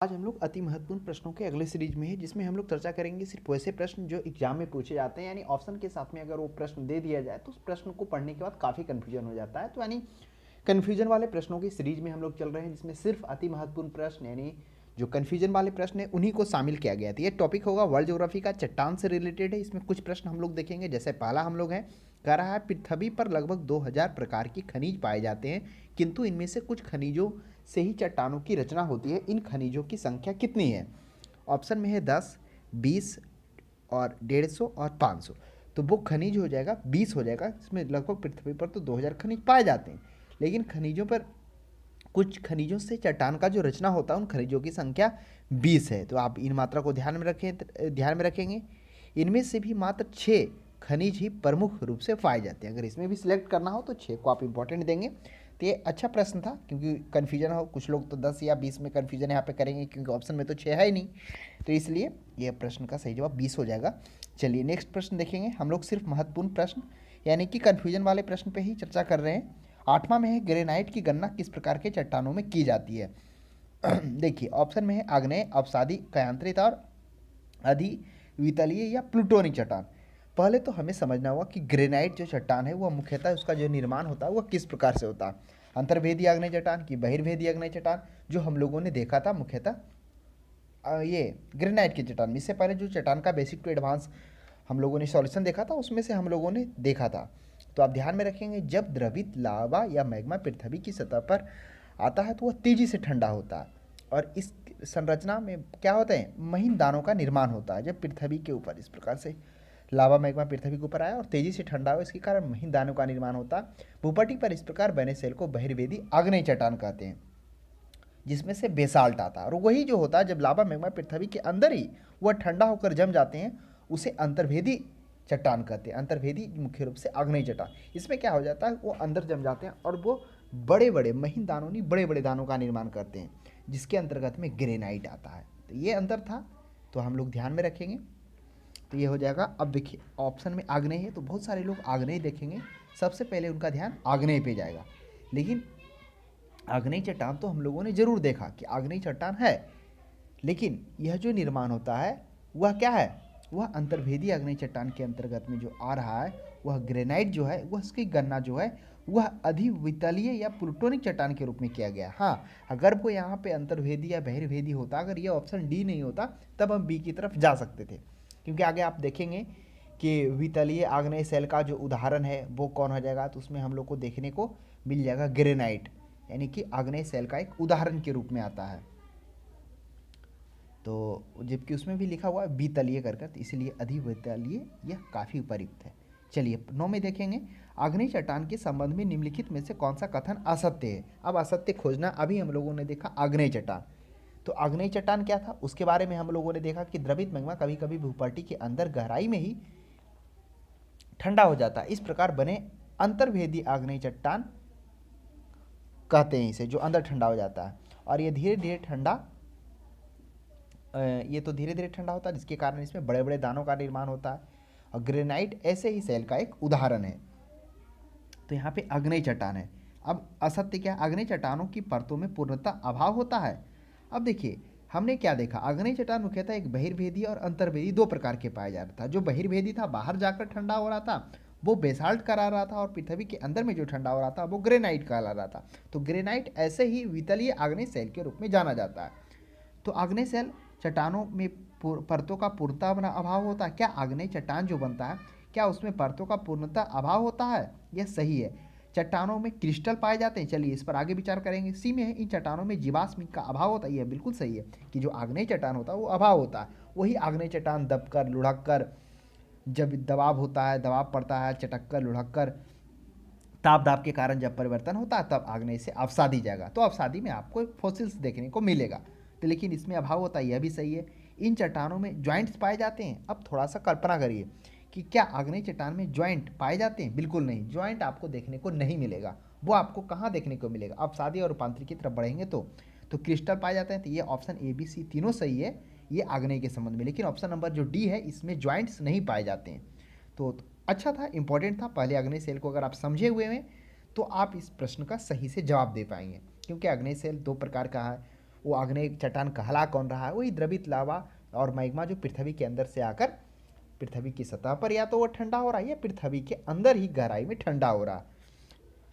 आज हम लोग अति महत्वपूर्ण प्रश्नों के अगले सीरीज में है, जिसमें हम लोग चर्चा करेंगे सिर्फ वैसे प्रश्न जो एग्जाम में पूछे जाते हैं। यानी ऑप्शन के साथ में अगर वो प्रश्न दे दिया जाए तो उस प्रश्न को पढ़ने के बाद काफ़ी कन्फ्यूजन हो जाता है। तो यानी कन्फ्यूजन वाले प्रश्नों की सीरीज में हम लोग चल रहे हैं, जिसमें सिर्फ अति महत्वपूर्ण प्रश्न यानी जो कन्फ्यूजन वाले प्रश्न है उन्हीं को शामिल किया गया था। ये टॉपिक होगा वर्ल्ड ज्योग्राफी का, चट्टान से रिलेटेड है। इसमें कुछ प्रश्न हम लोग देखेंगे। जैसे पहला हम लोग है, कह रहा है पृथ्वी पर लगभग 2000 प्रकार की खनिज पाए जाते हैं, किंतु इनमें से कुछ खनिजों से ही चट्टानों की रचना होती है। इन खनिजों की संख्या कितनी है? ऑप्शन में है 10, 20 और 150 और 500। तो वो खनिज हो जाएगा 20 हो जाएगा। इसमें लगभग पृथ्वी पर तो 2000 खनिज पाए जाते हैं, लेकिन खनिजों पर कुछ खनिजों से चट्टान का जो रचना होता है उन खनिजों की संख्या 20 है। तो आप इन मात्रा को ध्यान में रखेंगे। इनमें से भी मात्र 6 खनिज ही प्रमुख रूप से पाए जाते हैं। अगर इसमें भी सिलेक्ट करना हो तो 6 को आप इंपॉर्टेंट देंगे। तो ये अच्छा प्रश्न था, क्योंकि कन्फ्यूजन हो, कुछ लोग तो 10 या 20 में कन्फ्यूजन यहाँ पे करेंगे, क्योंकि ऑप्शन में तो 6 है ही नहीं। तो इसलिए ये प्रश्न का सही जवाब 20 हो जाएगा। चलिए नेक्स्ट प्रश्न देखेंगे। हम लोग सिर्फ महत्वपूर्ण प्रश्न यानी कि कन्फ्यूजन वाले प्रश्न पे ही चर्चा कर रहे हैं। 8वां में है, ग्रेनाइट की गणना किस प्रकार के चट्टानों में की जाती है? देखिए ऑप्शन में है आग्नेय, अवसादी, कायांतरित और अधिवितलीय या प्लूटोनिक चट्टान। पहले तो हमें समझना होगा कि ग्रेनाइट जो चट्टान है वह मुख्यतः उसका जो निर्माण होता है वह किस प्रकार से होता है। अंतर्वेदी आग्नेय चट्टान की बहिर्वेदी आग्नेय चट्टान, जो हम लोगों ने देखा था मुख्यतः ये ग्रेनाइट की चट्टान में। इससे पहले जो चट्टान का बेसिक टू एडवांस हम लोगों ने सॉल्यूशन देखा था, उसमें से हम लोगों ने देखा था। तो आप ध्यान में रखेंगे, जब द्रवित लावा या मैग्मा पृथ्वी की सतह पर आता है तो वह तेजी से ठंडा होता है, और इस संरचना में क्या होता है, महीन दानों का निर्माण होता है। जब पृथ्वी के ऊपर इस प्रकार से लावा मैग्मा पृथ्वी के ऊपर आया और तेजी से ठंडा हो, इसके कारण महीन दानों का निर्माण होता है। भूपट्टी पर इस प्रकार बने सेल को बहिर्वेदी आग्नेय चट्टान कहते हैं, जिसमें से बेसाल्ट आता है। और वही जो होता है, जब लावा मैग्मा पृथ्वी के अंदर ही वह ठंडा होकर जम जाते हैं, उसे अंतर्वेदी चट्टान कहते हैं। अंतर्वेदी मुख्य रूप से आग्नेय चट्टान, इसमें क्या हो जाता है, वो अंदर जम जाते हैं और वो बड़े बड़े महीन दानों नहीं, बड़े बड़े दानों का निर्माण करते हैं, जिसके अंतर्गत में ग्रेनाइट आता है। तो ये अंतर था, तो हम लोग ध्यान में रखेंगे। तो ये हो जाएगा। अब देखिए ऑप्शन में आग्नेय है, तो बहुत सारे लोग आग्नेय देखेंगे, सबसे पहले उनका ध्यान आग्नेय पे जाएगा। लेकिन आग्नेय चट्टान तो हम लोगों ने जरूर देखा कि आग्नेय चट्टान है, लेकिन यह जो निर्माण होता है वह क्या है, वह अंतर्वेदी आग्नेय चट्टान के अंतर्गत में जो आ रहा है, वह ग्रेनाइट जो है, वह उसकी गणना जो है वह अधिवितलीय या प्लूटोनिक चट्टान के रूप में किया गया। हाँ, अगर वो यहाँ पे अंतर्वेदी या बहिर्वेदी होता, अगर यह ऑप्शन डी नहीं होता, तब हम बी की तरफ जा सकते थे। क्योंकि आगे आप देखेंगे कि वितलीय आग्नेय सेल का जो उदाहरण है वो कौन हो जाएगा, तो उसमें हम लोग को देखने को मिल जाएगा ग्रेनाइट, यानी कि आग्नेय सेल का एक उदाहरण के रूप में आता है। तो जबकि उसमें भी लिखा हुआ है बीतलीय कर, तो इसलिए अधिवितलीय यह काफ़ी उपयुक्त है। चलिए 9 में देखेंगे, आग्नेय चट्टान के संबंध में निम्नलिखित में से कौन सा कथन असत्य है? अब असत्य खोजना, अभी हम लोगों ने देखा आग्नेय चट्टान। तो आग्नेय चट्टान क्या था उसके बारे में हम लोगों ने देखा कि द्रवित मैग्मा कभी कभी भूपट्टी के अंदर गहराई में ही ठंडा हो जाता है। इस प्रकार बने अंतर्वेदी आग्नेय चट्टान कहते हैं इसे, जो अंदर ठंडा हो जाता है। और ये धीरे धीरे ठंडा ये तो धीरे धीरे ठंडा होता है, जिसके कारण इसमें बड़े बड़े दानों का निर्माण होता है। और ग्रेनाइट ऐसे ही सेल का एक उदाहरण है। तो यहाँ पे आग्नेय चट्टान है। अब असत्य क्या, आग्नेय चट्टानों की परतों में पूर्णतः अभाव होता है। अब देखिए हमने क्या देखा, आग्नेय चट्टान मुख्यतः एक बहिर्भेदी और अंतर्भेदी दो प्रकार के पाया जाता था। जो बहिर्भेदी था, बाहर जाकर ठंडा हो रहा था, वो बेसाल्ट करा रहा था, और पृथ्वी के अंदर में जो ठंडा हो रहा था वो ग्रेनाइट कहला रहा था। तो ग्रेनाइट ऐसे ही वितलीय आग्नेय सेल के रूप में जाना जाता है। तो आग्नेय सेल चट्टानों में परतों का पूर्णतः अभाव होता है। क्या आग्नेय चट्टान जो बनता है, क्या उसमें परतों का पूर्णतः अभाव होता है? यह सही है। चट्टानों में क्रिस्टल पाए जाते हैं, चलिए इस पर आगे विचार करेंगे। सी में है, इन चट्टानों में जीवाश्म का अभाव होता है। यह बिल्कुल सही है कि जो आग्नेय चट्टान होता है वो अभाव होता है। वही आग्नेय चट्टान दबकर लुढ़क कर, जब दबाव होता है, दबाव पड़ता है, चटक कर लुढ़क कर, ताप दाब के कारण जब परिवर्तन होता है, तब आग्नेय से अवसादी जाएगा। तो अवसादी में आपको फॉसिल्स देखने को मिलेगा। तो लेकिन इसमें अभाव होता है, यह भी सही है। इन चट्टानों में ज्वाइंट्स पाए जाते हैं। अब थोड़ा सा कल्पना करिए कि क्या आग्नेय चट्टान में ज्वाइंट पाए जाते हैं? बिल्कुल नहीं, ज्वाइंट आपको देखने को नहीं मिलेगा। वो आपको कहाँ देखने को मिलेगा? अवसादी और रूपांतरित की तरफ बढ़ेंगे तो क्रिस्टल पाए जाते हैं। तो ये ऑप्शन ए बी सी तीनों सही है, ये आग्नेय के संबंध में। लेकिन ऑप्शन नंबर जो डी है, इसमें ज्वाइंट्स नहीं पाए जाते हैं। तो अच्छा था, इंपॉर्टेंट था। पहले आग्नेय सेल को अगर आप समझे हुए हैं तो आप इस प्रश्न का सही से जवाब दे पाएंगे, क्योंकि आग्नेय सेल दो प्रकार का है। वो आग्नेय चट्टान कहला कौन रहा है? वही द्रवित लावा और मैग्मा जो पृथ्वी के अंदर से आकर पृथ्वी की सतह पर या तो वो ठंडा हो रहा है या पृथ्वी के अंदर ही गहराई में ठंडा हो रहा है।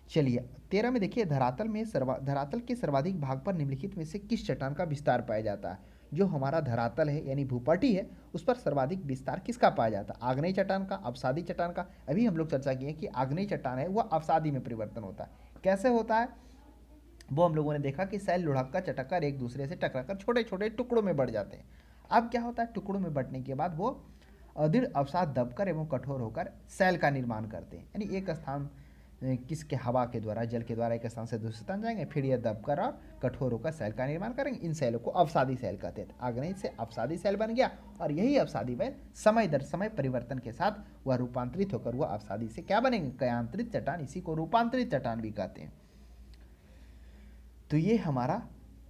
चलिए 13 में देखिए, धरातल के सर्वाधिक भाग पर निम्नलिखित में से किस चट्टान का विस्तार पाया जाता है? जो हमारा धरातल है यानी भूपटी है, उस पर सर्वाधिक विस्तार किसका पाया जाता है? आग्नेय चट्टान का, अवसादी चट्टान का? अभी हम लोग चर्चा किए कि आग्नेय चट्टान है वह अवसादी में परिवर्तन होता है। कैसे होता है वो हम लोगों ने देखा कि सेल लुढ़क कर चटक कर एक दूसरे से टकराकर छोटे छोटे टुकड़ों में बढ़ जाते हैं। अब क्या होता है, टुकड़ों में बढ़ने के बाद वो अदृढ़ अवसाद दबकर एवं कठोर होकर सेल का निर्माण करते हैं। यानी एक स्थान किसके, हवा के द्वारा, जल के द्वारा एक स्थान से दूसरे स्थान जाएंगे, फिर यह दबकर और कठोर होकर सेल का निर्माण करेंगे। इन सेलों को अवसादी सेल कहते हैं। आग्नेय से अवसादी सेल बन गया और यही अवसादी सेल समय दर समय परिवर्तन के साथ वह रूपांतरित होकर वह अवसादी से क्या बनेंगे? कयांतरित चट्टान। इसी को रूपांतरित चट्टान भी कहते हैं। तो ये हमारा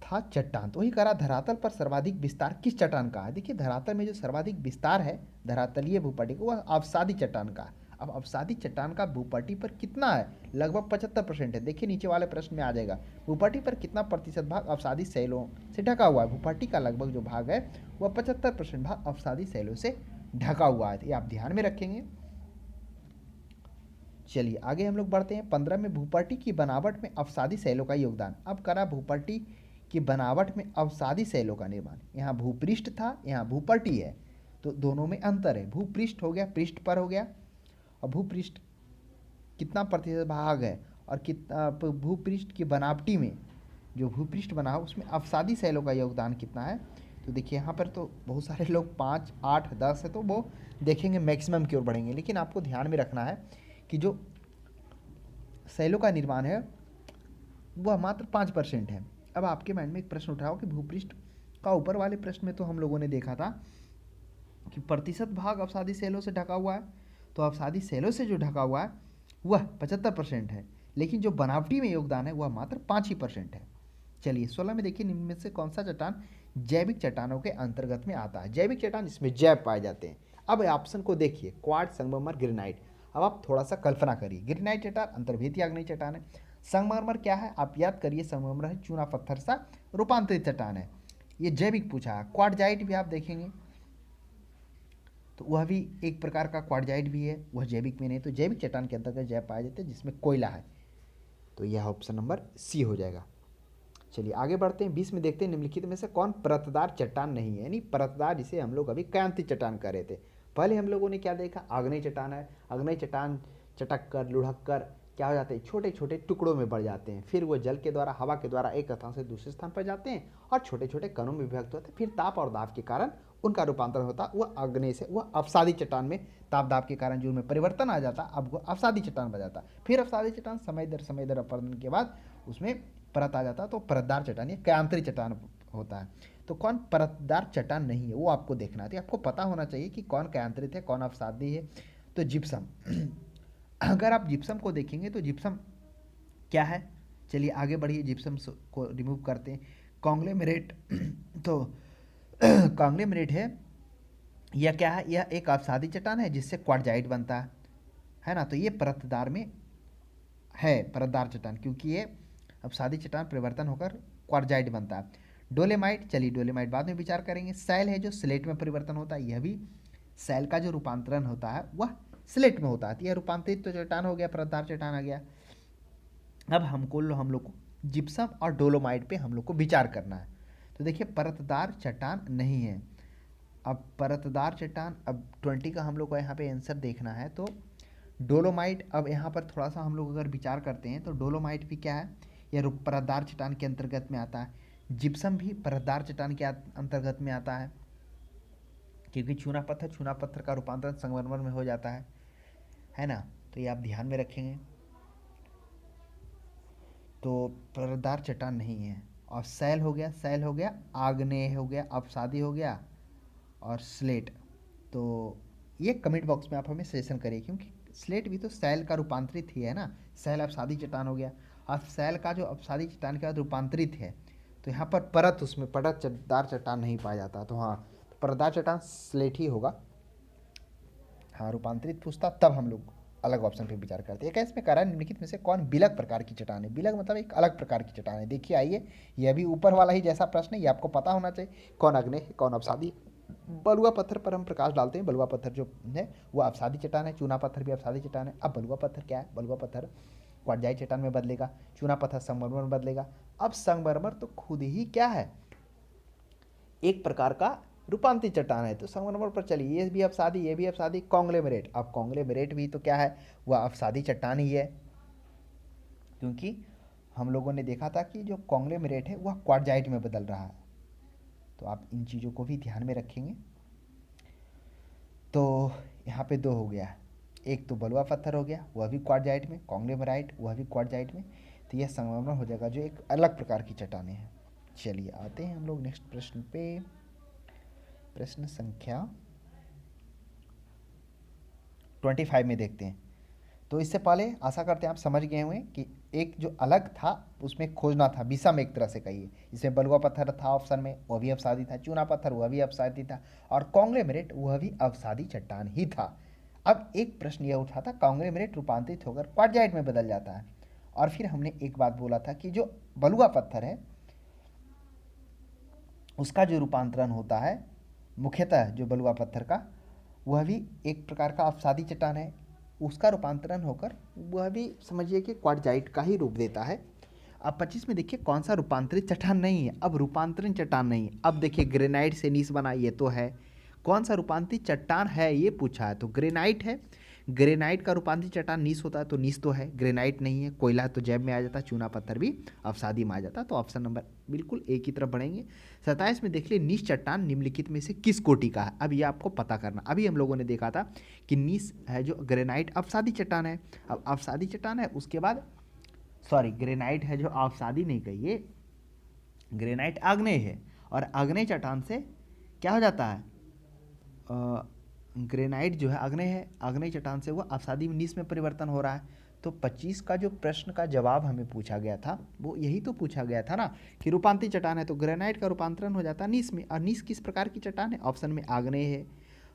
था चट्टान। तो वही करा, धरातल पर सर्वाधिक विस्तार किस चट्टान का है? देखिए धरातल में जो सर्वाधिक विस्तार है धरातलीय भूपटी को, वह अवसादी चट्टान का है। अब अवसादी चट्टान का भूपटी पर कितना है? लगभग 75% है। देखिए नीचे वाले प्रश्न में आ जाएगा, भूपटी पर कितना प्रतिशत भाग अवसादी शैलों से ढका हुआ है? भूपटी का लगभग जो भाग है वह 75% भाग अवसादी शैलों से ढका हुआ है। ये आप ध्यान में रखेंगे। चलिए आगे हम लोग बढ़ते हैं। 15 में भूपटी की बनावट में अवसादी शैलों का योगदान। अब करा भूपटी की बनावट में अवसादी शैलों का निर्माण। यहाँ भूपृष्ठ था, यहाँ भूपटी है, तो दोनों में अंतर है। भूपृष्ठ हो गया, पृष्ठ पर हो गया, और भूपृष्ठ कितना प्रतिशत भाग है और कितना भूपृष्ठ की बनावटी में जो भूपृष्ठ बना हो उसमें अवसादी शैलों का योगदान कितना है? तो देखिए यहाँ पर तो बहुत सारे लोग 5, 8, 10 है, तो वो देखेंगे मैक्सिमम की ओर बढ़ेंगे, लेकिन आपको ध्यान में रखना है कि जो शैलों का निर्माण है वह मात्र 5% है। अब आपके माइंड में एक प्रश्न उठ रहा हो कि भूपृष्ठ का ऊपर वाले प्रश्न में तो हम लोगों ने देखा था कि प्रतिशत भाग अवसादी शैलों से ढका हुआ है, तो अवसादी शैलों से जो ढका हुआ है वह 75% है, लेकिन जो बनावटी में योगदान है वह मात्र 5% है। चलिए 16 में देखिए, निम्न में से कौन सा चट्टान जैविक चट्टानों के अंतर्गत में आता है? जैविक चट्टान जिसमें जैव पाए जाते हैं। अब ऑप्शन को देखिए, क्वार्ट्ज, संगमरमर, ग्रेनाइट। अब आप थोड़ा सा कल्पना करिए, ग्रेनाइट चट्टान अंतर्भेदी आग्नेय चट्टान है। संगमरमर क्या है? आप याद करिए, संगमरमर है चूना पत्थर सा रूपांतरित चट्टान है। ये जैविक पूछा है। क्वार्टजाइट भी आप देखेंगे तो वह भी एक प्रकार का क्वार्टजाइट भी है, वह जैविक में नहीं। तो जैविक चट्टान के अंतर्गत जैव पाए जाते हैं जिसमें कोयला है, तो यह ऑप्शन नंबर सी हो जाएगा। चलिए आगे बढ़ते हैं। 20 में देखते हैं, निम्नलिखित में से कौन परतदार चट्टान नहीं है? यानी परतदार जिसे हम लोग अभी कयांतित चट्टान कह रहे थे। पहले हम लोगों ने क्या देखा? आग्नेय चट्टान है। आग्नेय चट्टान चटक कर, लुढ़क कर क्या हो जाते हैं? छोटे छोटे टुकड़ों में बढ़ जाते हैं, फिर वो जल के द्वारा, हवा के द्वारा एक स्थान से दूसरे स्थान पर जाते हैं और छोटे छोटे कणों में विभक्त होते हैं। फिर ताप और दाब के कारण उनका रूपांतर होता, वह आग्नेय से वह अवसादी चट्टान में ताप दाब के कारण जो उनमें परिवर्तन आ जाता, अब वो अवसादी चट्टान बन जाता। फिर अवसादी चट्टान समय दर अपवर्तन के बाद उसमें परत आ जाता, तो परतदार चट्टान या कयांतरित चट्टान होता है। तो कौन परतदार चट्टान नहीं है वो आपको देखना है। तो आपको पता होना चाहिए कि कौन कयांतरित है, कौन अवसादी है। तो जिप्सम अगर आप जिप्सम को देखेंगे तो जिप्सम क्या है? चलिए आगे बढ़िए, जिप्सम को रिमूव करते हैं। कॉन्ग्लोमेरेट तो कॉन्ग्लोमेरेट है, यह क्या है? यह एक अवसादी चट्टान है जिससे क्वार्टजाइट बनता है ना। तो ये परतदार में है, परतदार चट्टान, क्योंकि ये अवसादी चट्टान परिवर्तन होकर क्वार्टजाइट बनता है। डोलेमाइट, चलिए डोलेमाइट बाद में विचार करेंगे। सैल है जो स्लेट में परिवर्तन होता है, यह भी सैल का जो रूपांतरण होता है वह स्लेट में होता है। यह रूपांतरित तो चट्टान हो गया, परतदार चट्टान आ गया। अब हम लोग को जिप्सम और डोलोमाइट पे हम लोग को विचार करना है। तो देखिए परतदार चट्टान नहीं है। अब परतदार चट्टान, अब 20 का हम लोग को यहाँ पे आंसर देखना है। तो डोलोमाइट, अब यहाँ पर थोड़ा सा हम लोग अगर विचार करते हैं तो डोलोमाइट भी क्या है? यह परतदार चट्टान के अंतर्गत में आता है। जिप्सम भी परतदार चट्टान के अंतर्गत में आता है, क्योंकि चूना पत्थर का रूपांतरण संगमरमर में हो जाता है ना। तो ये आप ध्यान में रखेंगे। तो परतदार चट्टान नहीं है। और सैल हो गया, आग्नेय हो गया, अवसादी हो गया और स्लेट। तो ये कमेंट बॉक्स में आप हमें सजेशन करिए, क्योंकि स्लेट भी तो सैल का रूपांतरित ही है ना। सैल अवसादी चट्टान हो गया, और सैल का जो अवसादी चट्टान के बाद रूपांतरित है, तो यहाँ पर परत, उसमें परतदार चट्टान नहीं पाया जाता। तो हाँ, परतदार चट्टान स्लेट ही होगा। हाँ, रूपांतरित पूछता तब हम लोग अलग ऑप्शन पे विचार करते हैं। 21 में कह रहा है निम्नलिखित में से कौन बिलक प्रकार की चट्टान है। बिलक मतलब एक अलग प्रकार की चट्टान है। देखिए आइए, ये अभी ऊपर वाला ही जैसा प्रश्न है, ये आपको पता होना चाहिए कौन आग्नेय है कौन अवसादी। बलुआ पत्थर पर हम प्रकाश डालते हैं। बलुआ पत्थर जो है वो अवसादी चट्टान है। चूना पत्थर भी अवसादी चट्टान है। अब बलुआ पत्थर क्या है? बलुआ पत्थर क्वार्टजाइट चट्टान में बदलेगा, चूना पत्थर संगमरमर में बदलेगा। अब संगमरमर तो खुद ही क्या है? एक प्रकार का रूपांतरित चट्टान है। तो संगमरमर पर चलिए, ये भी अवसादी, ये भी अवसादी, कॉन्ग्लोमेरेट। अब कॉन्ग्लोमेरेट भी तो क्या है? वह अवसादी चट्टान ही है, क्योंकि हम लोगों ने देखा था कि जो कॉन्ग्लोमेरेट है वह क्वार्टजाइट में बदल रहा है। तो आप इन चीज़ों को भी ध्यान में रखेंगे। तो यहाँ पे दो हो गया, एक तो बलुआ पत्थर हो गया, वह भी क्वार्टजाइट में, कॉन्ग्लोमेराइट वह भी क्वार्टजाइट में। तो यह संगमरमर हो जाएगा जो एक अलग प्रकार की चट्टानें हैं। चलिए आते हैं हम लोग नेक्स्ट प्रश्न पे। प्रश्न संख्या 25 में देखते हैं। तो इससे पहले आशा करते हैं आप समझ गए हुए कि एक जो अलग था उसमें खोजना था, विषम एक तरह से कहिए। इसमें बलुआ पत्थर था ऑप्शन में, वह भी अवसादी था। चूना पत्थर वह भी अवसादी था। और कॉन्ग्लोमेरेट वह भी अवसादी चट्टान ही था। अब एक प्रश्न यह उठा था, कॉन्ग्लोमेरेट रूपांतरित होकर क्वार्टजाइट में बदल जाता है। और फिर हमने एक बात बोला था कि जो बलुआ पत्थर है उसका जो रूपांतरण होता है मुख्यतः जो बलुआ पत्थर का, वह भी एक प्रकार का अवसादी चट्टान है। उसका रूपांतरण होकर वह भी समझिए कि क्वार्टजाइट का ही रूप देता है। अब 25 में देखिए कौन सा रूपांतरित चट्टान नहीं है। अब रूपांतरण चट्टान नहीं है। अब देखिए ग्रेनाइट से नीस बना, ये तो है। कौन सा रूपांतरित चट्टान है ये पूछा है, तो ग्रेनाइट है। ग्रेनाइट का रूपांतरित चट्टान नीस होता है, तो नीस तो है, ग्रेनाइट नहीं है। कोयला तो जैब में आ जाता है, चूना पत्थर भी अवसादी में आ जाता है। तो ऑप्शन नंबर बिल्कुल एक की तरफ बढ़ेंगे। 27 में देख लिए नीस चट्टान निम्नलिखित में से किस कोटि का है। अब ये आपको पता करना। अभी हम लोगों ने देखा था कि नीस है जो ग्रेनाइट अवसादी चट्टान है। अब अवसादी चट्टान है, उसके बाद सॉरी ग्रेनाइट है जो अवसादी नहीं कहिए, ग्रेनाइट आग्नेय है। और आग्नेय चट्टान से क्या हो जाता है? ग्रेनाइट जो है आग्नेय है, आग्नेय चट्टान से वह अवसादी में नीस में परिवर्तन हो रहा है। तो 25 का जो प्रश्न का जवाब हमें पूछा गया था वो यही तो पूछा गया था ना कि रूपांतरित चट्टान है तो ग्रेनाइट का रूपांतरण हो जाता है नीस में। और नीस किस प्रकार की चट्टान है? ऑप्शन में आग्नेय है,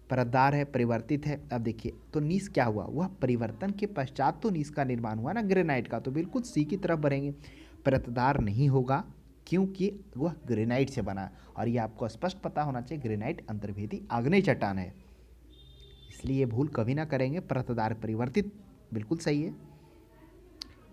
परतदार है, परिवर्तित है। अब देखिए तो नीस क्या हुआ? वह परिवर्तन के पश्चात तो नीस का निर्माण हुआ ना ग्रेनाइट का, तो बिल्कुल सी की तरफ बढ़ेंगे। परतदार नहीं होगा क्योंकि वह ग्रेनाइट से बना है। और ये आपको स्पष्ट पता होना चाहिए ग्रेनाइट अंतर्भेदी आग्नेय चट्टान है, इसलिए भूल कभी ना करेंगे। परतदार परिवर्तित बिल्कुल सही है।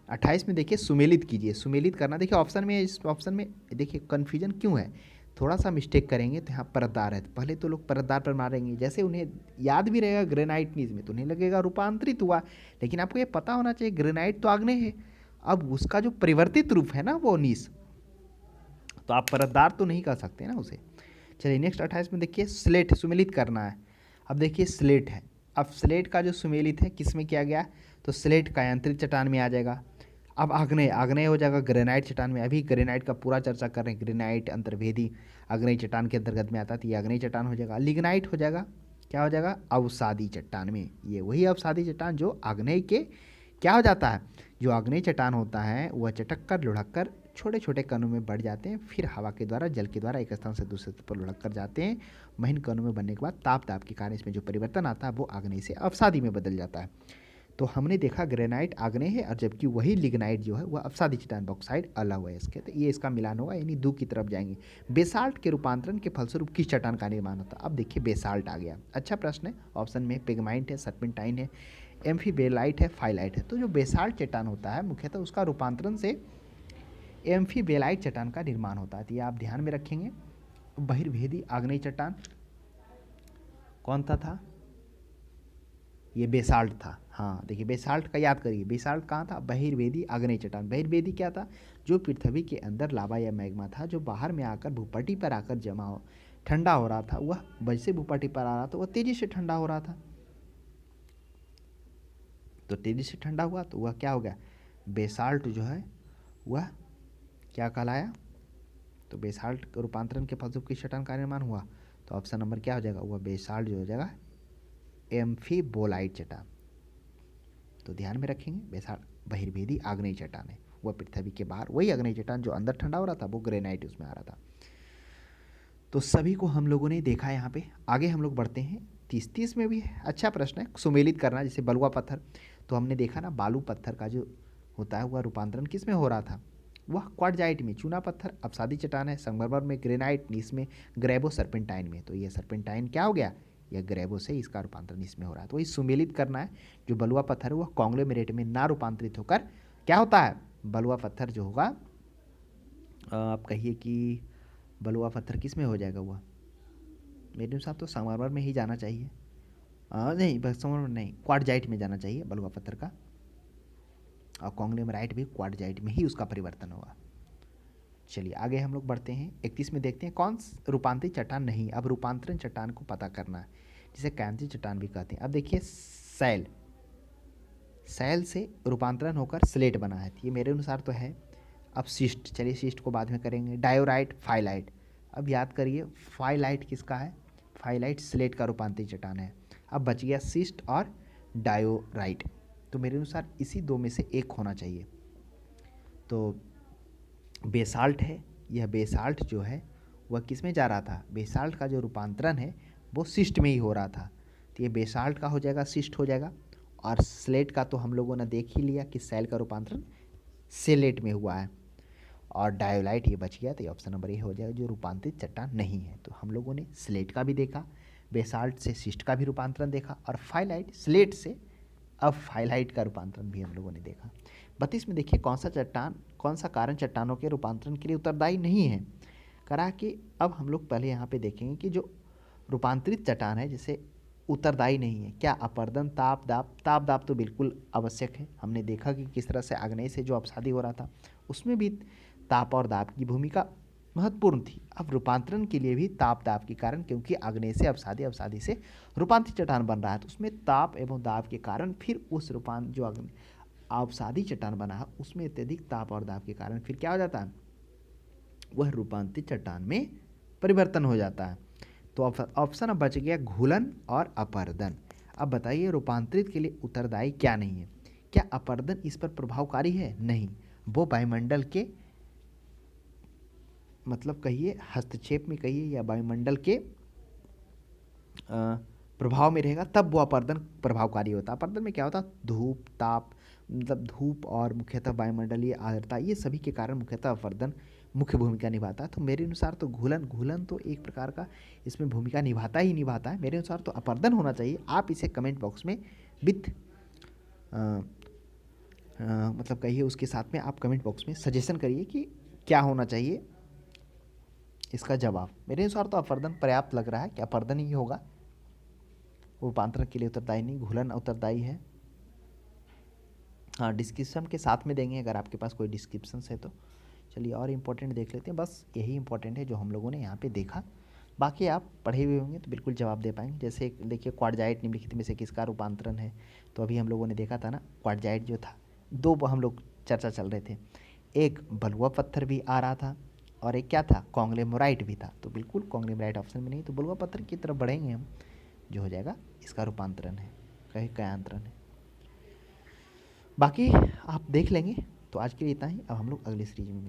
28 में देखिए सुमेलित कीजिए। सुमेलित करना देखिए ऑप्शन में, इस ऑप्शन में देखिए कन्फ्यूजन क्यों है, थोड़ा सा मिस्टेक करेंगे तो यहाँ परतदार है। पहले तो लोग परतदार पर मारेंगे, जैसे उन्हें याद भी रहेगा ग्रेनाइट नीज में तो उन्हें लगेगा रूपांतरित हुआ। लेकिन आपको ये पता होना चाहिए ग्रेनाइट तो आग्नेय है, अब उसका जो परिवर्तित रूप है ना वो नीस, तो आप परतदार तो नहीं कर सकते ना उसे। चलिए नेक्स्ट 28 में देखिए स्लेट सुमेलित करना है। अब देखिए स्लेट है, अब स्लेट का जो सुमेलित है किस में किया गया? तो स्लेट कायांतरित चट्टान में आ जाएगा। अब आग्नेय, आग्नेय हो जाएगा ग्रेनाइट चट्टान में। अभी ग्रेनाइट का पूरा चर्चा कर रहे हैं, ग्रेनाइट अंतर्भेदी आग्नेय चट्टान के अंतर्गत में आता है, तो ये आग्नेय चट्टान हो जाएगा। लिग्नाइट हो जाएगा, क्या हो जाएगा? अवसादी चट्टान में। ये वही अवसादी चट्टान जो आग्नेय के क्या हो जाता है, जो आग्नेय चट्टान होता है वह चटक कर लुढ़क कर छोटे छोटे कणों में बढ़ जाते हैं, फिर हवा के द्वारा जल के द्वारा एक स्थान से दूसरे स्थान पर लुढ़क कर जाते हैं। महीन कणों में बनने के बाद ताप दाब के कारण इसमें जो परिवर्तन आता है वो आग्नेय से अवसादी में बदल जाता है। तो हमने देखा ग्रेनाइट आग्नेय है और जबकि वही लिग्नाइट जो है वह अवसादी चट्टान बॉक्साइड अलग हुआ है इसके, तो ये इसका मिलान होगा, यानी दो की तरफ जाएंगे। बेसाल्ट के रूपांतरण के फलस्वरूप किस चट्टान का निर्माण होता है? अब देखिए बेसाल्ट आ गया, अच्छा प्रश्न है। ऑप्शन में पिगमाइट है, सर्पेंटाइन है, एम्फीबेलाइट है, फाइलाइट है। तो जो बेसाल्ट चट्टान होता है मुख्यतः उसका रूपांतरण से एम्फीबेलाइट चट्टान का निर्माण होता है, तो ये आप ध्यान में रखेंगे। बहिर्भेदी आग्नेय चट्टान कौन सा था? ये बेसाल्ट था। हाँ देखिए बेसाल्ट का याद करिए, बेसाल्ट कहाँ था? बहिर्वेदी आग्नेय चट्टान। बहिर्वेदी क्या था? जो पृथ्वी के अंदर लावा या मैग्मा था जो बाहर में आकर भूपट्टी पर आकर जमा हो ठंडा हो रहा था, वह वैसे भूपट्टी पर आ रहा था, वह तेजी से ठंडा हो रहा था। तो तेजी से ठंडा हुआ तो वह क्या हो गया? बेसाल्ट जो है वह क्या कहलाया? तो बेसाल्ट का रूपांतरण के फलस्वरूप किस चट्टान का निर्माण हुआ? तो ऑप्शन नंबर क्या हो जाएगा? वह बेसाल्ट जो हो जाएगा एम्फीबोलाइट चट्टान। तो ध्यान में रखेंगे बेसाल्ट बहिर्भेदी आग्नेय चट्टान है, वह पृथ्वी के बाहर वही आग्नेय चट्टान जो अंदर ठंडा हो रहा था वो ग्रेनाइट उसमें आ रहा था। तो सभी को हम लोगों ने देखा यहाँ पे। आगे हम लोग बढ़ते हैं 30 में भी अच्छा प्रश्न है सुमेलित करना, जैसे बलुआ पत्थर। तो हमने देखा ना बालू पत्थर का जो होता है वह रूपांतरण किस में हो रहा था, वह क्वार्टजाइट में। चूना पत्थर अपसादी चट्टान है, संगमरमर में ग्रेनाइट, इसमें ग्रेबो सर्पेंटाइन में। तो ये सर्पेंटाइन क्या हो गया, यह ग्रेबो से इसका रूपांतरण इसमें हो रहा है। तो ये सुमेलित करना है, जो बलुआ पत्थर है वह कॉन्ग्लोमेरेट में ना रूपांतरित होकर क्या होता है, बलुआ पत्थर जो होगा, आप कहिए कि बलुआ पत्थर किस में हो जाएगा, वह मेरे अनुसार तो संगमरमर में ही जाना चाहिए। नहीं, संगमरमर नहीं, क्वार्टजाइट में जाना चाहिए बलुआ पत्थर का, और कॉन्ग्लोमेराइट भी क्वार्टजाइट में ही उसका परिवर्तन होगा। चलिए आगे हम लोग बढ़ते हैं। 31 में देखते हैं कौन रूपांतरित चट्टान नहीं। अब रूपांतरण चट्टान को पता करना है, जिसे कैंची चट्टान भी कहते हैं। अब देखिए सैल से रूपांतरण होकर स्लेट बना है, ये मेरे अनुसार तो है। अब शिस्ट, चलिए शिस्ट को बाद में करेंगे। Diorite, phyllite. अब याद करिए फाइलाइट किसका है, फाइलाइट स्लेट का रूपांतरित चट्टान है। अब बच गया शिस्ट और डायोराइट, तो मेरे अनुसार इसी दो में से एक होना चाहिए। तो बेसाल्ट है, यह बेसाल्ट जो है वह किस में जा रहा था, बेसाल्ट का जो रूपांतरण है वो शिस्ट में ही हो रहा था, तो ये बेसाल्ट का हो जाएगा, शिस्ट हो जाएगा। और स्लेट का तो हम लोगों ने देख ही लिया कि सैल का रूपांतरण सेलेट में हुआ है। और डायोलाइट ये बच गया, तो ये ऑप्शन नंबर ए हो जाएगा जो रूपांतरित चट्टान नहीं है। तो हम लोगों ने स्लेट का भी देखा, बेसाल्ट से शिस्ट का भी रूपांतरण देखा, और फाइलाइट स्लेट से अब फाइलाइट का रूपांतरण भी हम लोगों ने देखा। 32 में देखिए कौन सा कारण चट्टानों के रूपांतरण के लिए उत्तरदायी नहीं है। करा कि अब हम लोग पहले यहाँ पे देखेंगे कि जो रूपांतरित चट्टान है जैसे उत्तरदायी नहीं है, क्या अपरदन, ताप दाब तो बिल्कुल आवश्यक है। हमने देखा कि किस तरह से आग्नेय से जो अपसादी हो रहा था उसमें भी ताप और दाब की भूमिका महत्वपूर्ण थी। अब रूपांतरण के लिए भी ताप दाब के कारण, क्योंकि आग्नेय से अपसादी, अपसादी से रूपांतरित चट्टान बन रहा है, तो उसमें ताप एवं दाब के कारण फिर उस जो अवसादी चट्टान बना है उसमें अत्यधिक ताप और दाब के कारण फिर क्या हो जाता है, वह रूपांतरित चट्टान में परिवर्तन हो जाता है। तो ऑप्शन अब बच गया घुलन और अपर्दन। अब बताइए रूपांतरित के लिए उत्तरदायी क्या नहीं है। क्या अपर्दन इस पर प्रभावकारी है, नहीं, वो वायुमंडल के मतलब कहिए हस्तक्षेप में कहिए या वायुमंडल के प्रभाव में रहेगा तब वो अपर्दन प्रभावकारी होता है। अपर्दन में क्या होता है, धूप, ताप, मतलब धूप और मुख्यतः वायुमंडलीय आर्द्रता, ये सभी के कारण मुख्यतः अपर्दन मुख्य भूमिका निभाता है। तो मेरे अनुसार तो घुलन तो एक प्रकार का इसमें भूमिका निभाता ही निभाता है। मेरे अनुसार तो अपर्दन होना चाहिए। आप इसे कमेंट बॉक्स में विथ मतलब कहिए उसके साथ में आप कमेंट बॉक्स में सजेशन करिए कि क्या होना चाहिए इसका जवाब। मेरे अनुसार तो अपर्दन पर्याप्त लग रहा है कि अपर्दन ही होगा, रूपांतरण के लिए उत्तरदायी नहीं, घुलन उत्तरदायी है। हाँ, डिस्क्रिप्शन के साथ में देंगे अगर आपके पास कोई डिस्क्रिप्शन है तो। चलिए और इम्पोर्टेंट देख लेते हैं, बस यही इंपॉर्टेंट है जो हम लोगों ने यहाँ पे देखा। बाकी आप पढ़े हुए होंगे तो बिल्कुल जवाब दे पाएंगे। जैसे देखिए क्वार्टजाइट निम्नलिखित में से किसका रूपांतरण है, तो अभी हम लोगों ने देखा था ना क्वार्टजाइट जो था, दो हम लोग चर्चा चल रहे थे, एक बलुआ पत्थर भी आ रहा था और एक क्या था, कॉन्ग्लोमेराइट भी था। तो बिल्कुल कॉन्ग्लोमेराइट ऑप्शन में नहीं, तो बलुआ पत्थर की तरफ बढ़ेंगे हम, जो हो जाएगा इसका रूपांतरण है, कहीं कयांतरण है। बाकी आप देख लेंगे। तो आज के लिए इतना ही, अब हम लोग अगली सीरीज में